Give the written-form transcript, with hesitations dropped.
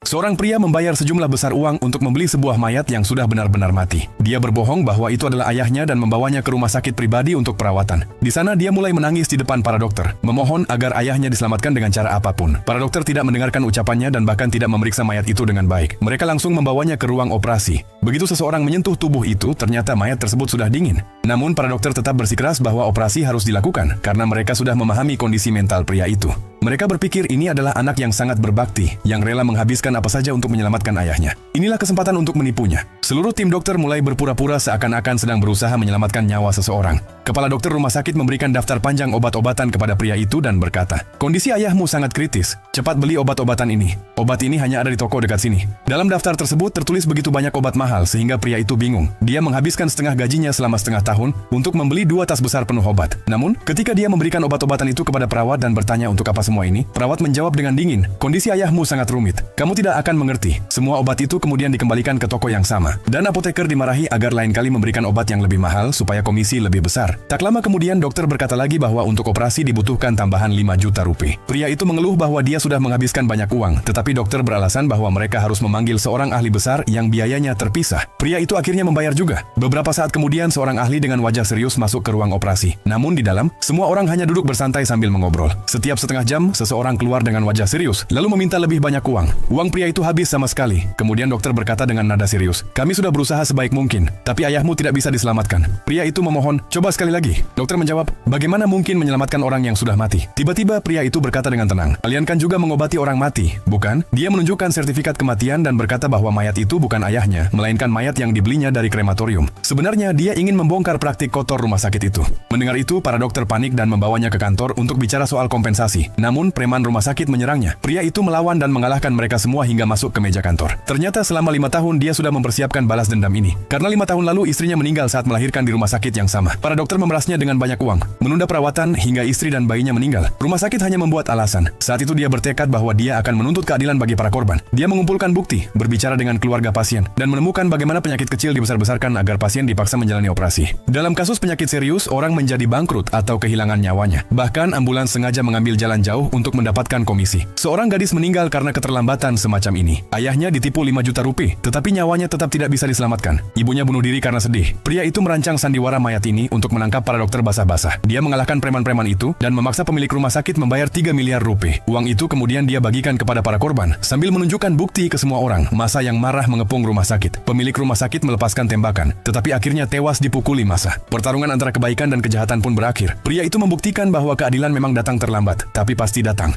Seorang pria membayar sejumlah besar uang untuk membeli sebuah mayat yang sudah benar-benar mati. Dia berbohong bahwa itu adalah ayahnya dan membawanya ke rumah sakit pribadi untuk perawatan. Di sana dia mulai menangis di depan para dokter, memohon agar ayahnya diselamatkan dengan cara apapun. Para dokter tidak mendengarkan ucapannya dan bahkan tidak memeriksa mayat itu dengan baik. Mereka langsung membawanya ke ruang operasi. Begitu seseorang menyentuh tubuh itu, ternyata mayat tersebut sudah dingin. Namun para dokter tetap bersikeras bahwa operasi harus dilakukan karena mereka sudah memahami kondisi mental pria itu. Mereka berpikir ini adalah anak yang sangat berbakti, yang rela menghabiskan apa saja untuk menyelamatkan ayahnya. Inilah kesempatan untuk menipunya. Seluruh tim dokter mulai berpura-pura seakan-akan sedang berusaha menyelamatkan nyawa seseorang. Kepala dokter rumah sakit memberikan daftar panjang obat-obatan kepada pria itu dan berkata, "Kondisi ayahmu sangat kritis. Cepat beli obat-obatan ini. Obat ini hanya ada di toko dekat sini." Dalam daftar tersebut tertulis begitu banyak obat mahal sehingga pria itu bingung. Dia menghabiskan setengah gajinya selama setengah tahun untuk membeli 2 tas besar penuh obat. Namun, ketika dia memberikan obat-obatan itu kepada perawat dan bertanya untuk apa semua ini, perawat menjawab dengan dingin, "Kondisi ayahmu sangat rumit. Kamu tidak akan mengerti." Semua obat itu kemudian dikembalikan ke toko yang sama. Dan apoteker dimarahi agar lain kali memberikan obat yang lebih mahal supaya komisi lebih besar. Tak lama kemudian dokter berkata lagi bahwa untuk operasi dibutuhkan tambahan 5 juta rupiah. Pria itu mengeluh bahwa dia sudah menghabiskan banyak uang, tetapi dokter beralasan bahwa mereka harus memanggil seorang ahli besar yang biayanya terpisah. Pria itu akhirnya membayar juga. Beberapa saat kemudian seorang ahli dengan wajah serius masuk ke ruang operasi. Namun di dalam, semua orang hanya duduk bersantai sambil mengobrol. Setiap setengah jam, seseorang keluar dengan wajah serius, lalu meminta lebih banyak uang. Uang pria itu habis sama sekali. Kemudian dokter berkata dengan nada serius, "Kami sudah berusaha sebaik mungkin, tapi ayahmu tidak bisa diselamatkan." Pria itu memohon, "Coba sekali lagi." Dokter menjawab, "Bagaimana mungkin menyelamatkan orang yang sudah mati?" Tiba-tiba pria itu berkata dengan tenang, "Kalian kan juga mengobati orang mati, bukan?" Dia menunjukkan sertifikat kematian dan berkata bahwa mayat itu bukan ayahnya, melainkan mayat yang dibelinya dari krematorium. Sebenarnya dia ingin membongkar praktik kotor rumah sakit itu. Mendengar itu, para dokter panik dan membawanya ke kantor untuk bicara soal kompensasi. Namun, preman rumah sakit menyerangnya. Pria itu melawan dan mengalahkan mereka semua hingga masuk ke meja kantor. Ternyata selama 5 tahun dia sudah mempersiapkan balas dendam ini. Karena 5 tahun lalu istrinya meninggal saat melahirkan di rumah sakit yang sama. Para dokter memerasnya dengan banyak uang, menunda perawatan hingga istri dan bayinya meninggal. Rumah sakit hanya membuat alasan. Saat itu dia bertekad bahwa dia akan menuntut keadilan bagi para korban. Dia mengumpulkan bukti, berbicara dengan keluarga pasien, dan menemukan bagaimana penyakit kecil dibesar-besarkan agar pasien dipaksa menjalani operasi. Dalam kasus penyakit serius, orang menjadi bangkrut atau kehilangan nyawanya. Bahkan ambulans sengaja mengambil jalan jauh untuk mendapatkan komisi. Seorang gadis meninggal karena keterlambatan semacam ini. Ayahnya ditipu 5 juta rupiah, tetapi nyawanya tetap tidak bisa diselamatkan. Ibunya bunuh diri karena sedih. Pria itu merancang sandiwara mayat ini untuk menangkap para dokter basah-basah. Dia mengalahkan preman-preman itu dan memaksa pemilik rumah sakit membayar 3 miliar rupiah. Uang itu kemudian dia bagikan kepada para korban sambil menunjukkan bukti ke semua orang. Massa yang marah mengepung rumah sakit. Pemilik rumah sakit melepaskan tembakan, tetapi akhirnya tewas dipukuli massa. Pertarungan antara kebaikan dan kejahatan pun berakhir. Pria itu membuktikan bahwa keadilan memang datang terlambat, tapi pasti datang.